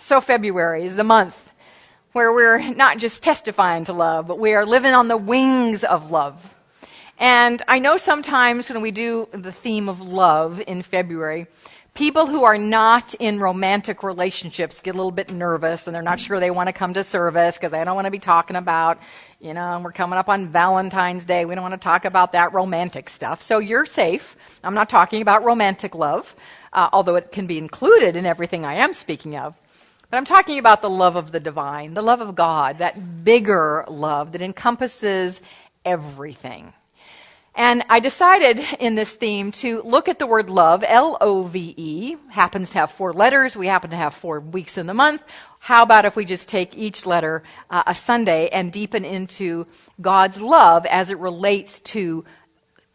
So February is the month where we're not just testifying to love, but we are living on the wings of love. And I know sometimes when we do the theme of love in February, people who are not in romantic relationships get a little bit nervous and they're not sure they want to come to service because they don't want to be talking about, we're coming up on Valentine's Day. We don't want to talk about that romantic stuff. So you're safe. I'm not talking about romantic love, although it can be included in everything I am speaking of. But I'm talking about the love of the divine, the love of God, that bigger love that encompasses everything. And I decided in this theme to look at the word love, L-O-V-E, happens to have 4 letters. We happen to have 4 weeks in the month. How about if we just take each letter a Sunday and deepen into God's love as it relates to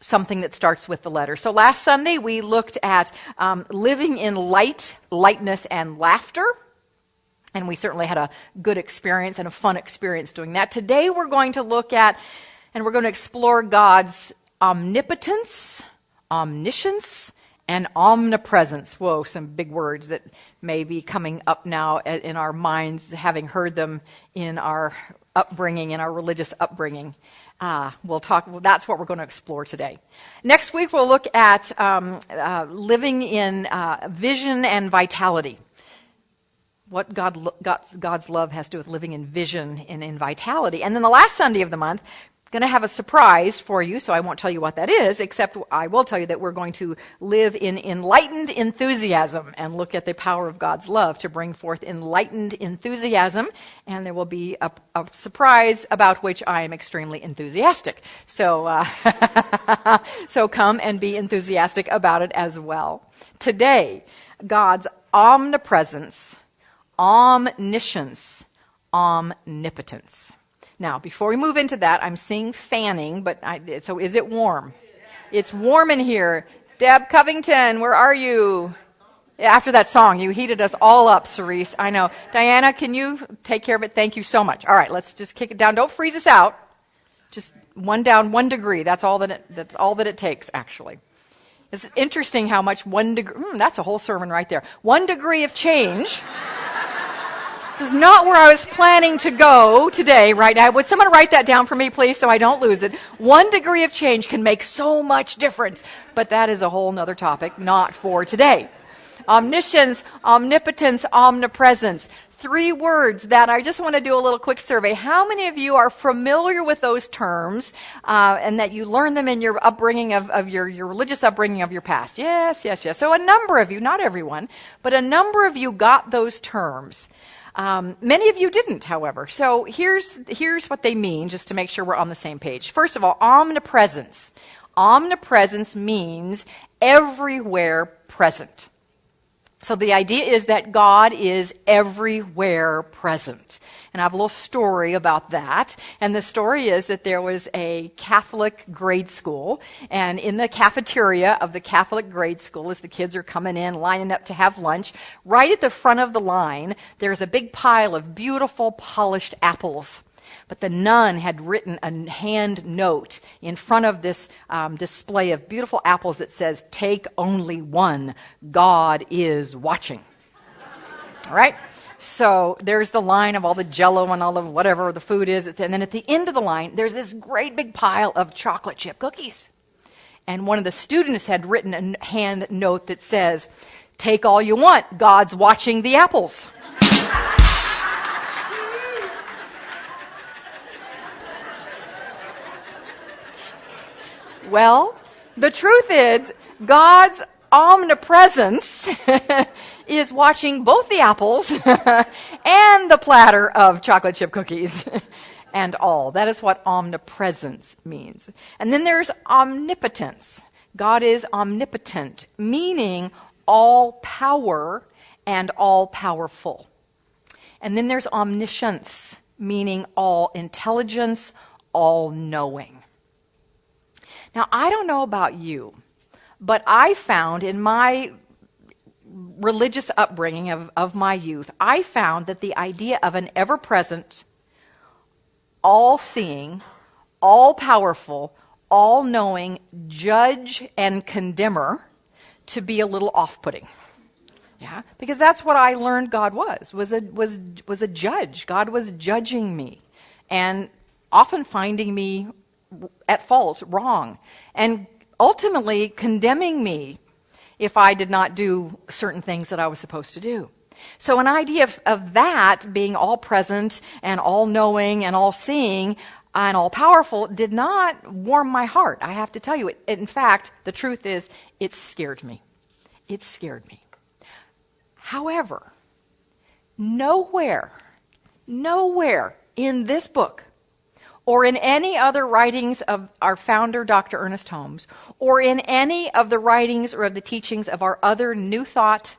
something that starts with the letter. So last Sunday we looked at living in light, lightness, and laughter. And we certainly had a good experience and a fun experience doing that. Today we're going to look at, and we're going to explore God's omnipotence, omniscience, and omnipresence. Whoa, some big words that may be coming up now in our minds, having heard them in our upbringing, in our religious upbringing. That's what we're going to explore today. Next week, we'll look at living in vision and vitality. What God's love has to do with living in vision and in vitality. And then the last Sunday of the month, going to have a surprise for you, so I won't tell you what that is, except I will tell you that we're going to live in enlightened enthusiasm and look at the power of God's love to bring forth enlightened enthusiasm, and there will be a surprise about which I am extremely enthusiastic. So, so come and be enthusiastic about it as well. Today, God's omnipresence, omniscience, omnipotence. Now, before we move into that, I'm seeing fanning, so is it warm? It's warm in here. Deb Covington, where are you? After that song, you heated us all up, Cerise. I know. Diana, can you take care of it? Thank you so much. All right, let's just kick it down. Don't freeze us out. Just 1 down, 1 degree. That's all that it takes, actually. It's interesting how much 1 degree. That's a whole sermon right there. 1 degree of change. This is not where I was planning to go today, right now. Would someone write that down for me, please, so I don't lose it? 1 degree of change can make so much difference. But that is a whole other topic, not for today. Omniscience, omnipotence, omnipresence. 3 words that I just want to do a little quick survey. How many of you are familiar with those terms and that you learned them in your upbringing of your religious upbringing of your past? Yes. So a number of you, not everyone, but a number of you got those terms. Many of you didn't, however. So here's what they mean, just to make sure we're on the same page. First of all, omnipresence. Omnipresence means everywhere present. So the idea is that God is everywhere present. And I have a little story about that. And the story is that there was a Catholic grade school. And in the cafeteria of the Catholic grade school, as the kids are coming in, lining up to have lunch, right at the front of the line, there's a big pile of beautiful polished apples. But the nun had written a hand note in front of this display of beautiful apples that says, "Take only one. God is watching." All right? So there's the line of all the Jell-O and all of whatever the food is. And then at the end of the line, there's this great big pile of chocolate chip cookies. And one of the students had written a hand note that says, "Take all you want. God's watching the apples." Well, the truth is, God's omnipresence is watching both the apples and the platter of chocolate chip cookies and all. That is what omnipresence means. And then there's omnipotence. God is omnipotent, meaning all power and all powerful. And then there's omniscience, meaning all intelligence, all knowing. Now, I don't know about you, but I found in my religious upbringing of my youth, I found that the idea of an ever-present, all-seeing, all-powerful, all-knowing judge and condemner to be a little off-putting. Yeah, because that's what I learned God was a judge. God was judging me and often finding me at fault, wrong, and ultimately condemning me if I did not do certain things that I was supposed to do. So an idea of that being all present and all knowing and all seeing and all powerful did not warm my heart. I have to tell you, in fact, the truth is, it scared me. It scared me. However, nowhere in this book or in any other writings of our founder, Dr. Ernest Holmes, or in any of the writings or of the teachings of our other New Thought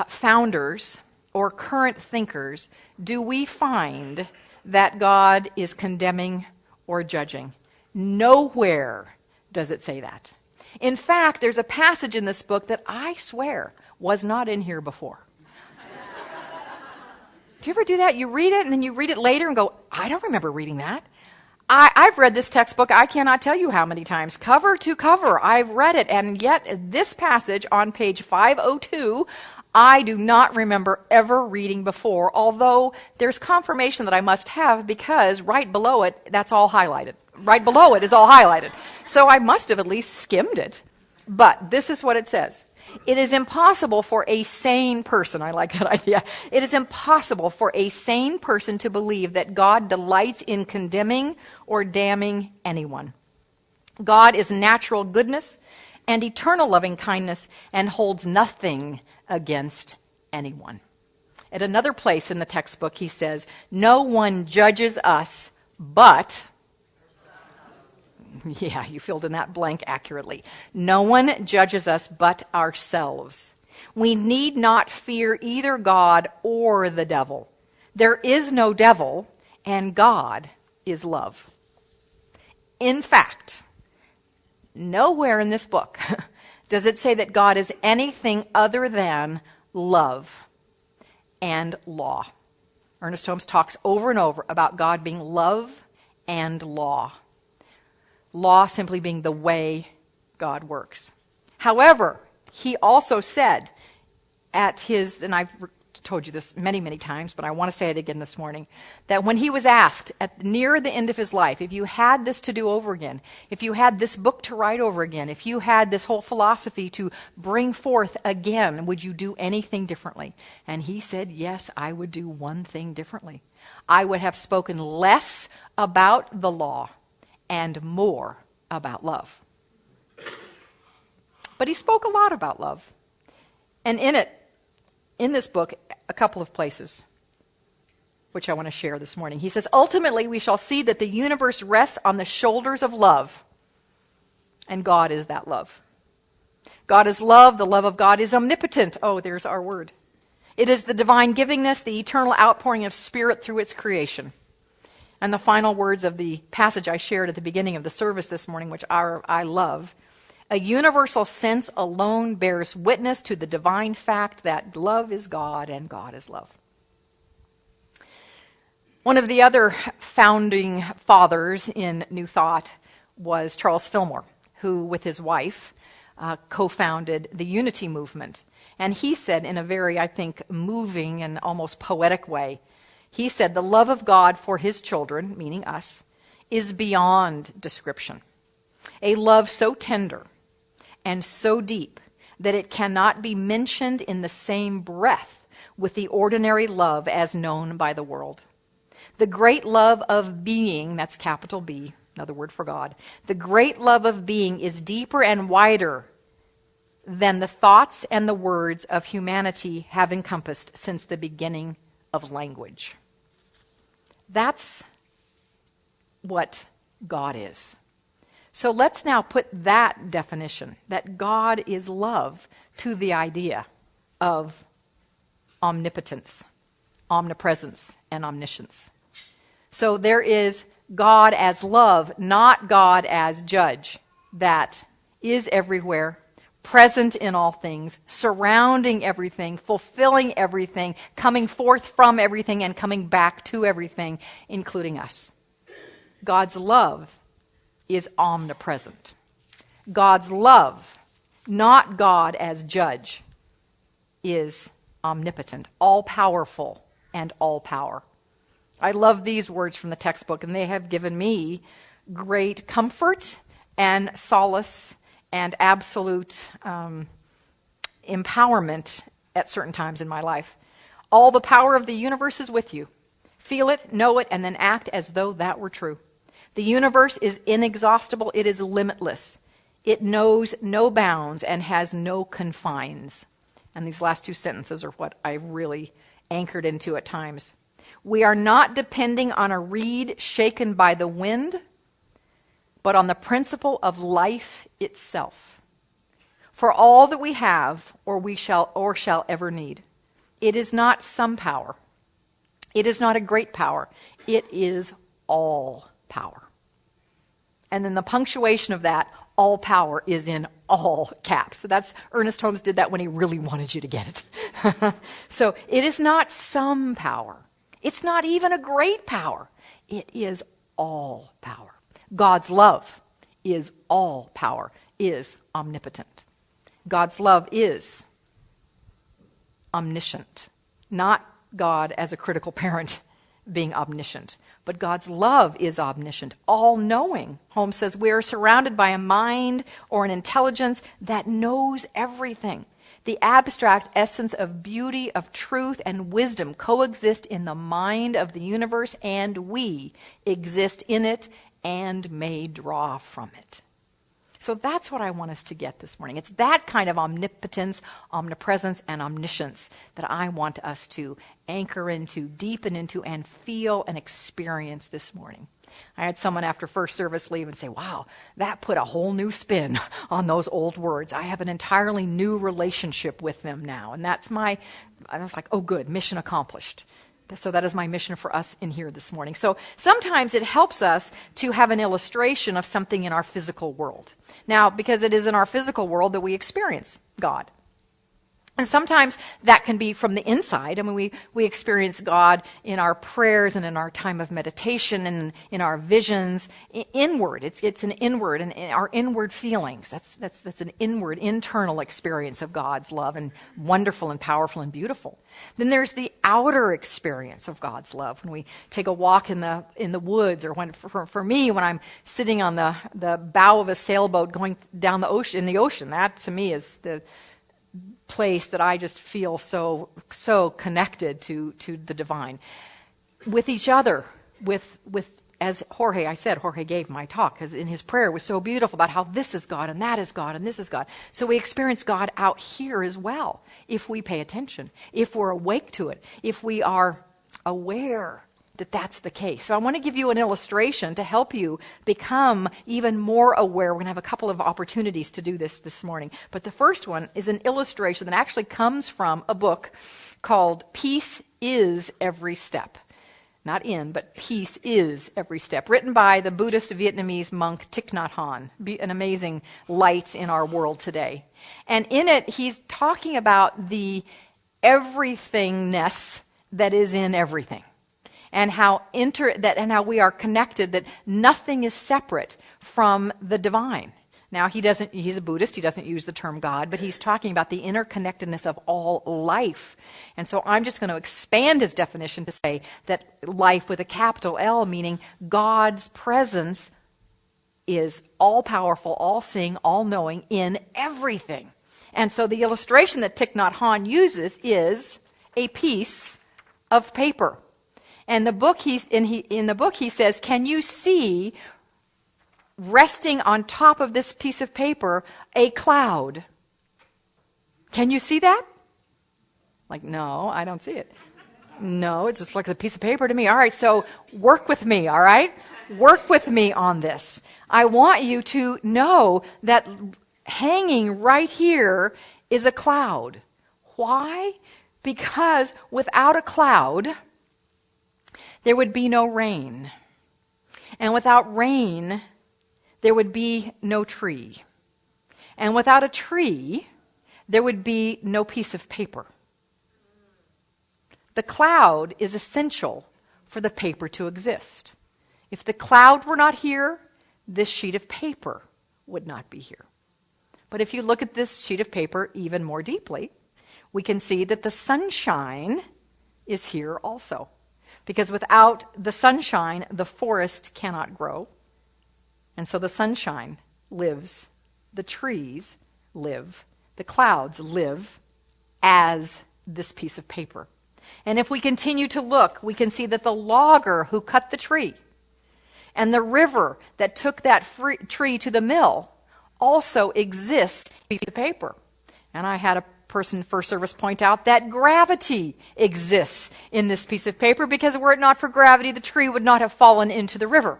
founders or current thinkers do we find that God is condemning or judging. Nowhere does it say that. In fact, there's a passage in this book that I swear was not in here before. Do you ever do that? You read it and then you read it later and go, I don't remember reading that. I've read this textbook, I cannot tell you how many times, cover to cover. I've read it, and yet this passage on page 502, I do not remember ever reading before, although there's confirmation that I must have because right below it, that's all highlighted. Right below it is all highlighted. So I must have at least skimmed it. But this is what it says. It is impossible for a sane person, I like that idea, it is impossible for a sane person to believe that God delights in condemning or damning anyone. God is natural goodness and eternal loving kindness and holds nothing against anyone. At another place in the textbook, he says, no one judges us but... Yeah, you filled in that blank accurately. No one judges us but ourselves. We need not fear either God or the devil. There is no devil, and God is love. In fact, nowhere in this book does it say that God is anything other than love and law. Ernest Holmes talks over and over about God being love and law. Law simply being the way God works. However, he also said at his, and I've told you this many, many times, but I want to say it again this morning, that when he was asked at near the end of his life, if you had this to do over again, if you had this book to write over again, if you had this whole philosophy to bring forth again, would you do anything differently? And he said, yes, I would do one thing differently. I would have spoken less about the law and more about love. But he spoke a lot about love. And in this book, a couple of places, which I want to share this morning. He says, ultimately, we shall see that the universe rests on the shoulders of love. And God is that love. God is love. The love of God is omnipotent. Oh, there's our word. It is the divine givingness, the eternal outpouring of spirit through its creation. And the final words of the passage I shared at the beginning of the service this morning, which I love, a universal sense alone bears witness to the divine fact that love is God and God is love. One of the other founding fathers in New Thought was Charles Fillmore, who, with his wife, co-founded the Unity movement. And he said in a very, I think, moving and almost poetic way, he said, the love of God for his children, meaning us, is beyond description. A love so tender and so deep that it cannot be mentioned in the same breath with the ordinary love as known by the world. The great love of being, that's capital B, another word for God, the great love of being is deeper and wider than the thoughts and the words of humanity have encompassed since the beginning of language. That's what God is. So let's now put that definition, that God is love, to the idea of omnipotence, omnipresence, and omniscience. So there is God as love, not God as judge, that is everywhere, present in all things, surrounding everything, fulfilling everything, coming forth from everything, and coming back to everything, including us. God's love is omnipresent. God's love, not God as judge, is omnipotent, all-powerful, and all-power. I love these words from the textbook, and they have given me great comfort and solace and absolute empowerment at certain times in my life. All the power of the universe is with you. Feel it, know it, and then act as though that were true. The universe is inexhaustible. It is limitless. It knows no bounds and has no confines. And these last two sentences are what I really anchored into at times. We are not depending on a reed shaken by the wind, but on the principle of life itself. For all that we have or shall ever need, it is not some power. It is not a great power. It is all power. And then the punctuation of that, all power, is in all caps. So that's, Ernest Holmes did that when he really wanted you to get it. So it is not some power. It's not even a great power. It is all power. God's love is all power, is omnipotent. God's love is omniscient. Not God as a critical parent being omniscient, but God's love is omniscient, all-knowing. Holmes says we are surrounded by a mind or an intelligence that knows everything. The abstract essence of beauty, of truth, and wisdom coexist in the mind of the universe, and we exist in it and may draw from it. So that's what I want us to get this morning. It's that kind of omnipotence, omnipresence, and omniscience that I want us to anchor into, deepen into, and feel and experience this morning. I had someone after first service leave and say, wow, that put a whole new spin on those old words. I have an entirely new relationship with them now. And I was like, oh good, mission accomplished. So that is my mission for us in here this morning. So sometimes it helps us to have an illustration of something in our physical world. Now, because it is in our physical world that we experience God. And sometimes that can be from the inside. I mean, we experience God in our prayers and in our time of meditation and in our visions. Inward, it's an inward, and our inward feelings. That's an inward, internal experience of God's love, and wonderful and powerful and beautiful. Then there's the outer experience of God's love when we take a walk in the woods, or when for me when I'm sitting on the bow of a sailboat going down the ocean. That to me is the place that I just feel so connected to the divine. With each other, with as Jorge gave my talk, because in his prayer was so beautiful about how this is God and that is God and this is God. So we experience God out here as well, if we pay attention, if we're awake to it, if we are aware that that's the case. So I want to give you an illustration to help you become even more aware. We're going to have a couple of opportunities to do this morning. But the first one is an illustration that actually comes from a book called Peace is Every Step. Not in, but Peace is Every Step, written by the Buddhist Vietnamese monk Thich Nhat Hanh, an amazing light in our world today. And in it, he's talking about the everythingness that is in everything. And how we are connected, that nothing is separate from the divine. Now, he's a Buddhist, he doesn't use the term God, but he's talking about the interconnectedness of all life. And so I'm just going to expand his definition to say that life with a capital L, meaning God's presence is all-powerful, all-seeing, all-knowing in everything. And so the illustration that Thich Nhat Hanh uses is a piece of paper. And in the book he says, can you see resting on top of this piece of paper a cloud? Can you see that? Like, no, I don't see it. No, it's just like a piece of paper to me. All right, so work with me, all right? Work with me on this. I want you to know that hanging right here is a cloud. Why? Because without a cloud, there would be no rain. And without rain, there would be no tree. And without a tree, there would be no piece of paper. The cloud is essential for the paper to exist. If the cloud were not here, this sheet of paper would not be here. But if you look at this sheet of paper even more deeply, we can see that the sunshine is here also. Because without the sunshine, the forest cannot grow. And so the sunshine lives, the trees live, the clouds live as this piece of paper. And if we continue to look, we can see that the logger who cut the tree and the river that took that tree to the mill also exists in a piece of paper. And I had a person first service point out that gravity exists in this piece of paper, because were it not for gravity, the tree would not have fallen into the river.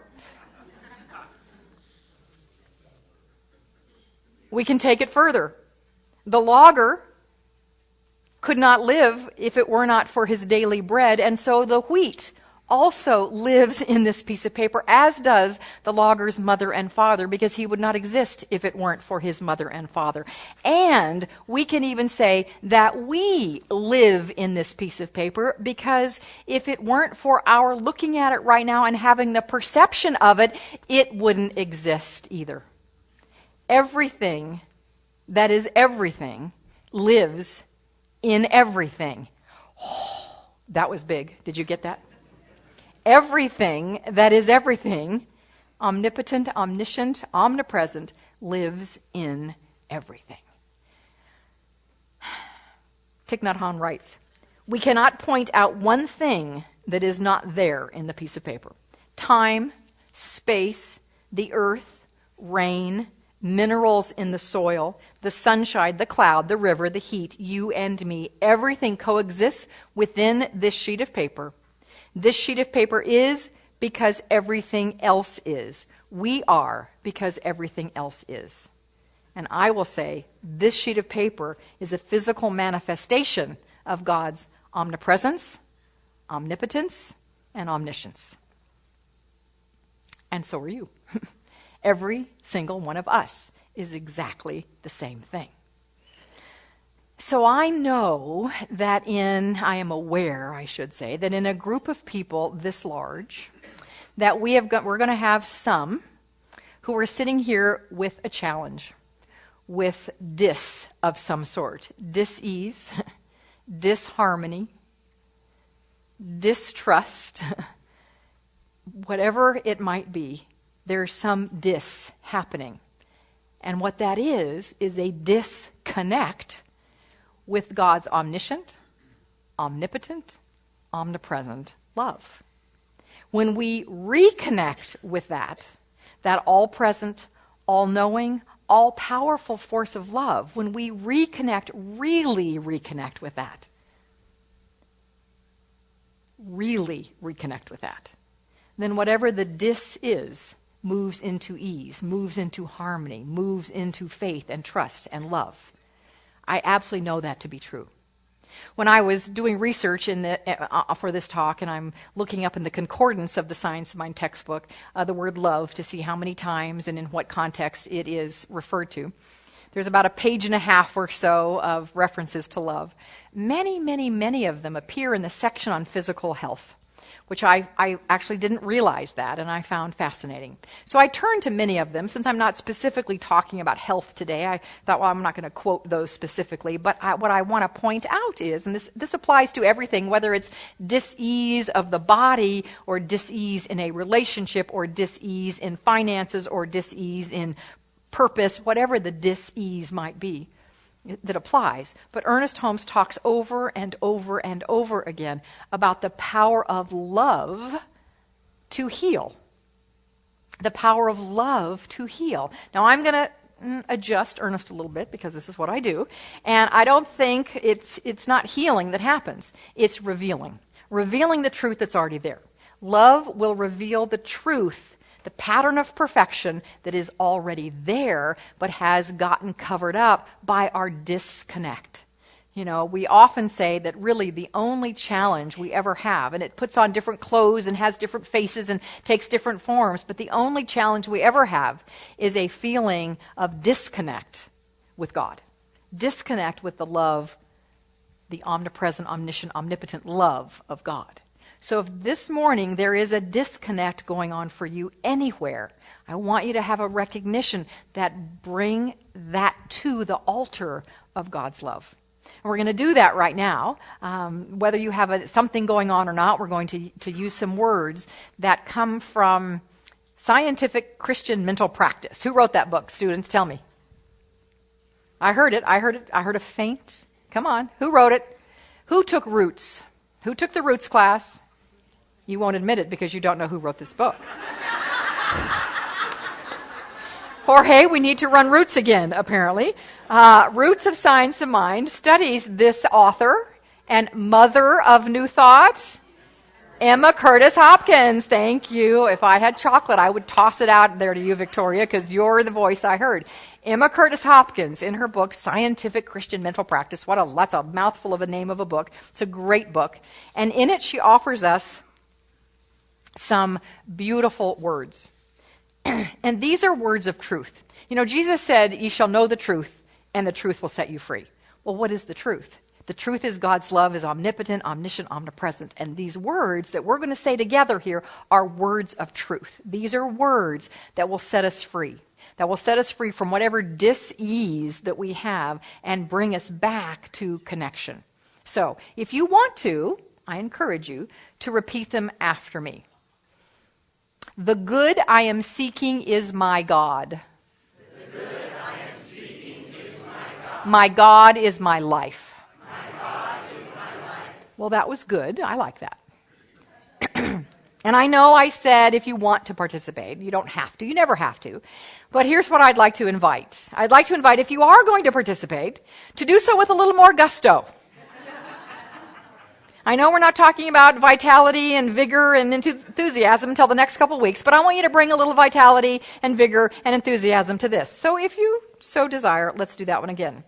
We can take it further. The logger could not live if it were not for his daily bread, and so the wheat also lives in this piece of paper, as does the logger's mother and father, because he would not exist if it weren't for his mother and father. And we can even say that we live in this piece of paper, because if it weren't for our looking at it right now and having the perception of it, it wouldn't exist either. Everything that is everything lives in everything. Oh, that was big. Did you get that? Everything that is everything, omnipotent, omniscient, omnipresent, lives in everything. Thich Nhat Hanh writes, we cannot point out one thing that is not there in the piece of paper. Time, space, the earth, rain, minerals in the soil, the sunshine, the cloud, the river, the heat, you and me, everything coexists within this sheet of paper. This sheet of paper is because everything else is. We are because everything else is. And I will say, this sheet of paper is a physical manifestation of God's omnipresence, omnipotence, and omniscience. And so are you. Every single one of us is exactly the same thing. So I know that I am aware, I should say, that in a group of people this large, that we're going to have some who are sitting here with a challenge, with dis of some sort, dis-ease, disharmony, distrust, whatever it might be, there's some dis happening. And what that is a disconnect with God's omniscient, omnipotent, omnipresent love. When we reconnect with that all-present, all-knowing, all-powerful force of love, when we really reconnect with that, then whatever the dis is moves into ease, moves into harmony, moves into faith and trust and love. I absolutely know that to be true. When I was doing research for this talk, and I'm looking up in the concordance of the Science of Mind textbook, the word love, to see how many times and in what context it is referred to, there's about a page and a half or so of references to love. Many of them appear in the section on physical health, which I actually didn't realize that, and I found fascinating. So I turned to many of them. Since I'm not specifically talking about health today, I thought, well, I'm not going to quote those specifically, but what I want to point out is, and this applies to everything, whether it's dis-ease of the body, or dis-ease in a relationship, or dis-ease in finances, or dis-ease in purpose, whatever the dis-ease might be that applies. But Ernest Holmes talks over and over and over again about the power of love to heal. The power of love to heal. Now I'm going to adjust Ernest a little bit, because this is what I do. And I don't think it's not healing that happens. It's revealing. Revealing the truth that's already there. Love will reveal the truth, the pattern of perfection that is already there, but has gotten covered up by our disconnect. You know, we often say that really the only challenge we ever have, and it puts on different clothes and has different faces and takes different forms, but the only challenge we ever have is a feeling of disconnect with God. Disconnect with the love, the omnipresent, omniscient, omnipotent love of God. So if this morning there is a disconnect going on for you anywhere, I want you to have a recognition that bring that to the altar of God's love. And we're going to do that right now. Whether you have something going on or not, we're going to use some words that come from Scientific Christian Mental Practice. Who wrote that book? Students, tell me. I heard it. I heard a faint. Come on. Who wrote it? Who took Roots? Who took the Roots class? You won't admit it because you don't know who wrote this book. Jorge, we need to run Roots again, apparently. Roots of Science of Mind studies this author and mother of New Thought, Emma Curtis Hopkins. Thank you. If I had chocolate, I would toss it out there to you, Victoria, because you're the voice I heard. Emma Curtis Hopkins, in her book, Scientific Christian Mental Practice. That's a mouthful of a name of a book. It's a great book. And in it, she offers us some beautiful words. And these are words of truth. You know, Jesus said, "Ye shall know the truth, and the truth will set you free." Well, what is the truth? The truth is God's love is omnipotent, omniscient, omnipresent. And these words that we're going to say together here are words of truth. These are words that will set us free, that will set us free from whatever dis-ease that we have and bring us back to connection. So, if you want to, I encourage you to repeat them after me. The good I am seeking is my God. The good I am seeking is my God. My God is my life. My God is my life. Well, that was good. I like that. And I know I said if you want to participate, you don't have to. You never have to. But here's what I'd like to invite. I'd like to invite, if you are going to participate, to do so with a little more gusto. I know we're not talking about vitality and vigor and enthusiasm until the next couple weeks, but I want you to bring a little vitality and vigor and enthusiasm to this. So if you so desire, let's do that one again.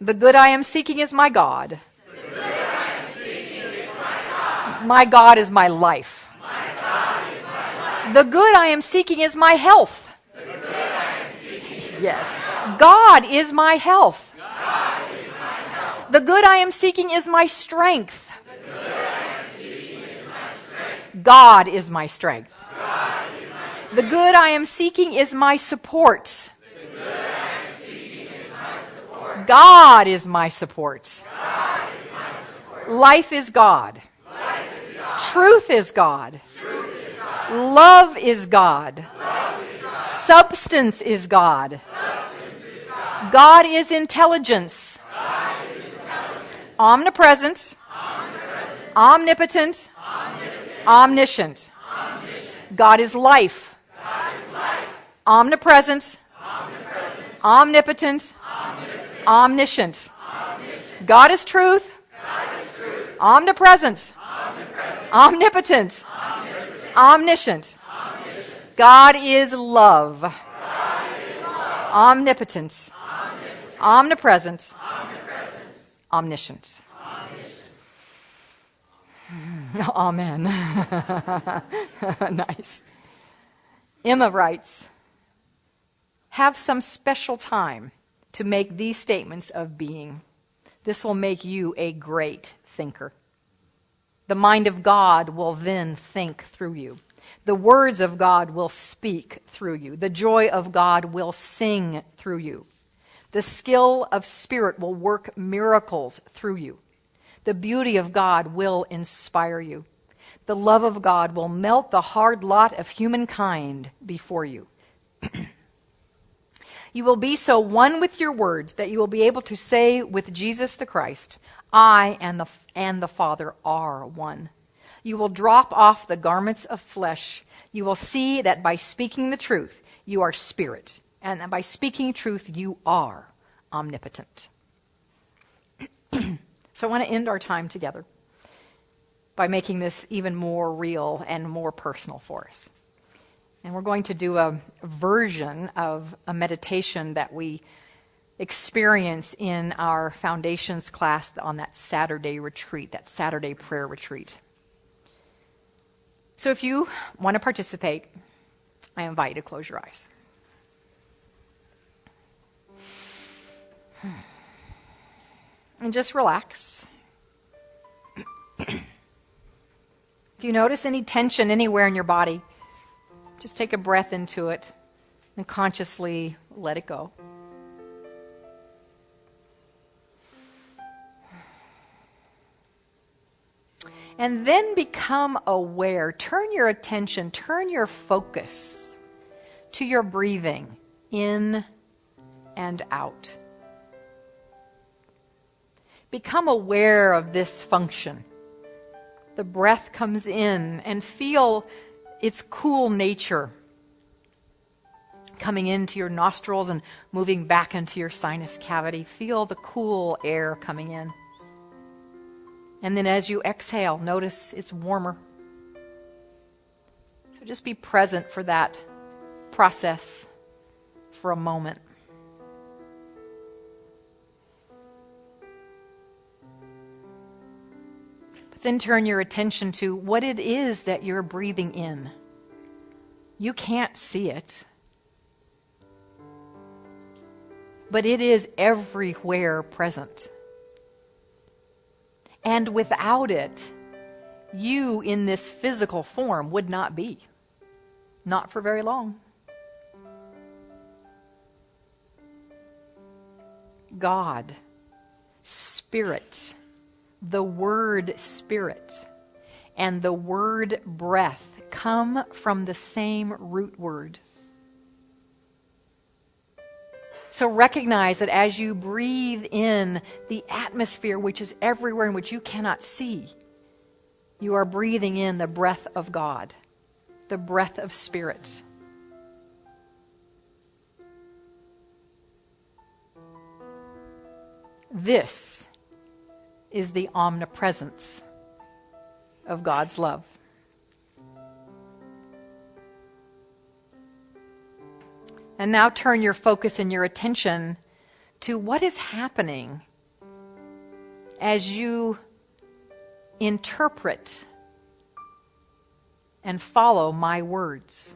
The good I am seeking is my God. The good I am seeking is my God. My God is my life. My God is my life. The good I am seeking is my health. The good I am seeking is Yes. God is my health. God is my health. The good I am seeking is my strength. The good I am seeking is my strength. God is my strength. God is my strength. The good I am seeking is my support. The good I am seeking is my support. God is my support. God is my support. Life is God. Life is God. Truth is God. Truth is God. Love is God. Love is God. Substance is God. Substance is God. God is intelligence. God is intelligence. Omnipresent. Omnipresent. Omnipotent. Omnipotent. Omniscient. Omniscient. God is life. God is life. Omnipresent. Omnipresent. Omnipotent. Omnipotent. Omniscient. Omniscient. God is truth. God is truth. Omnipresent. Omnipresent. Omnipotent. Omnipotent. Omniscient. Omniscient. God is love. God is love. Omnipotent. Omnipotent. Omnipresent. Omnipresent. Omniscient. Omniscient. Amen. Nice. Emma writes, have some special time to make these statements of being. This will make you a great thinker. The mind of God will then think through you. The words of God will speak through you. The joy of God will sing through you. The skill of spirit will work miracles through you. The beauty of God will inspire you. The love of God will melt the hard lot of humankind before you. You will be so one with your words that you will be able to say with Jesus the Christ, I and the Father are one. You will drop off the garments of flesh. You will see that by speaking the truth, you are spirit. And that by speaking truth, you are omnipotent. So I want to end our time together by making this even more real and more personal for us. And we're going to do a version of a meditation that we experience in our foundations class on that Saturday retreat, that Saturday prayer retreat. So if you want to participate, I invite you to close your eyes. And just relax. If you notice any tension anywhere in your body, just take a breath into it and consciously let it go. And then become aware. Turn your attention, turn your focus to your breathing in and out. Become aware of this function. The breath comes in, and feel its cool nature coming into your nostrils and moving back into your sinus cavity. Feel the cool air coming in. And then as you exhale, notice it's warmer. So just be present for that process for a moment. But then turn your attention to what it is that you're breathing in. You can't see it, but it is everywhere present. And without it, you in this physical form would not be. Not for very long. God, Spirit, the word Spirit, and the word breath come from the same root word. So recognize that as you breathe in the atmosphere which is everywhere and which you cannot see, you are breathing in the breath of God, the breath of Spirit. This is the omnipresence of God's love. And now turn your focus and your attention to what is happening as you interpret and follow my words.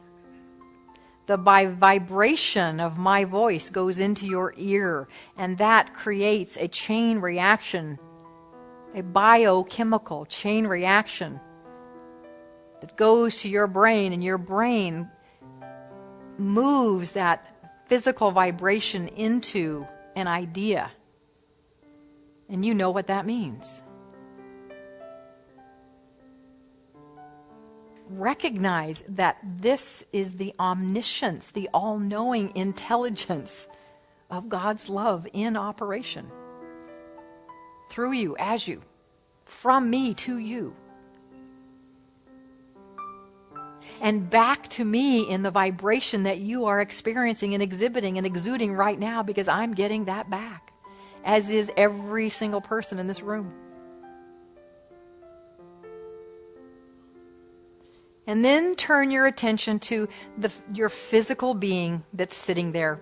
The vibration of my voice goes into your ear, and that creates a chain reaction, a biochemical chain reaction that goes to your brain, and your brain moves that physical vibration into an idea. And you know what that means. Recognize that this is the omniscience, the all-knowing intelligence of God's love in operation. Through you, as you, from me to you. And back to me in the vibration that you are experiencing and exhibiting and exuding right now, because I'm getting that back, as is every single person in this room. And then turn your attention to your physical being that's sitting there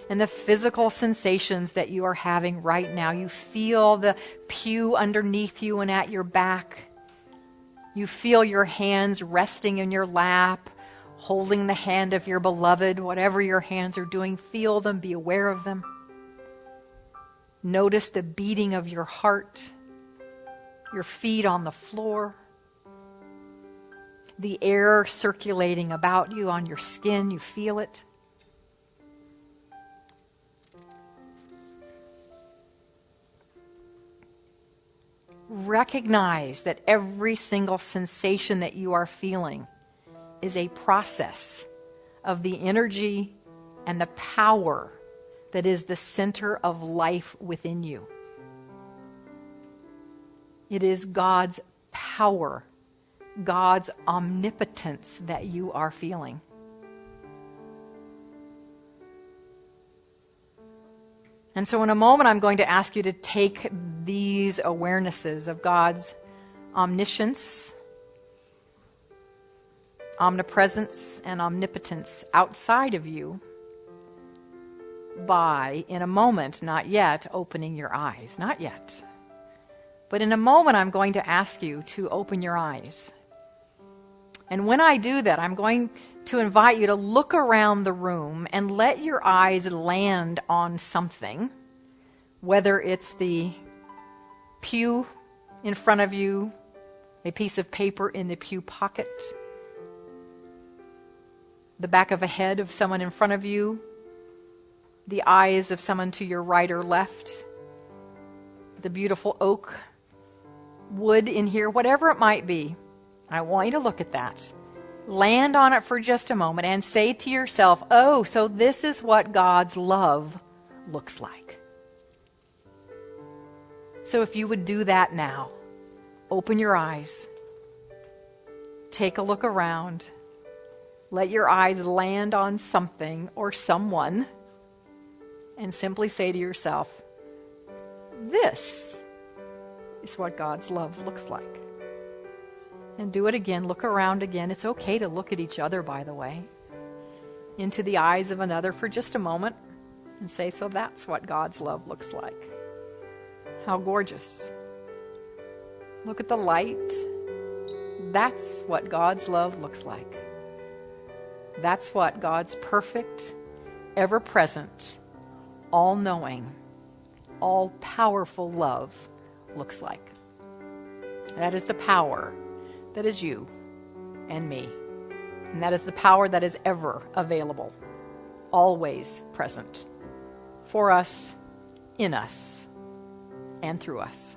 and the physical sensations that you are having right now. You feel the pew underneath you and at your back. You feel your hands resting in your lap, holding the hand of your beloved. Whatever your hands are doing, feel them, be aware of them. Notice the beating of your heart, your feet on the floor, the air circulating about you on your skin. You feel it. Recognize that every single sensation that you are feeling is a process of the energy and the power that is the center of life within you. It is God's power, God's omnipotence that you are feeling. And so in a moment, I'm going to ask you to take these awarenesses of God's omniscience, omnipresence, and omnipotence outside of you by, in a moment, not yet, opening your eyes. Not yet. But in a moment, I'm going to ask you to open your eyes. And when I do that, I'm going to invite you to look around the room and let your eyes land on something, whether it's the pew in front of you, a piece of paper in the pew pocket, the back of a head of someone in front of you, the eyes of someone to your right or left, the beautiful oak wood in here, whatever it might be. I want you to look at that. Land on it for just a moment and say to yourself, oh, so this is what God's love looks like. So if you would do that now, open your eyes, take a look around, let your eyes land on something or someone, and simply say to yourself, this is what God's love looks like. And do it again. Look around again. It's okay to look at each other, by the way, into the eyes of another for just a moment and say, so that's what God's love looks like. How gorgeous. Look at the light. That's what God's love looks like. That's what God's perfect, ever-present, all-knowing, all-powerful love looks like. That is the power that is you and me. And that is the power that is ever available, always present, for us, in us, and through us.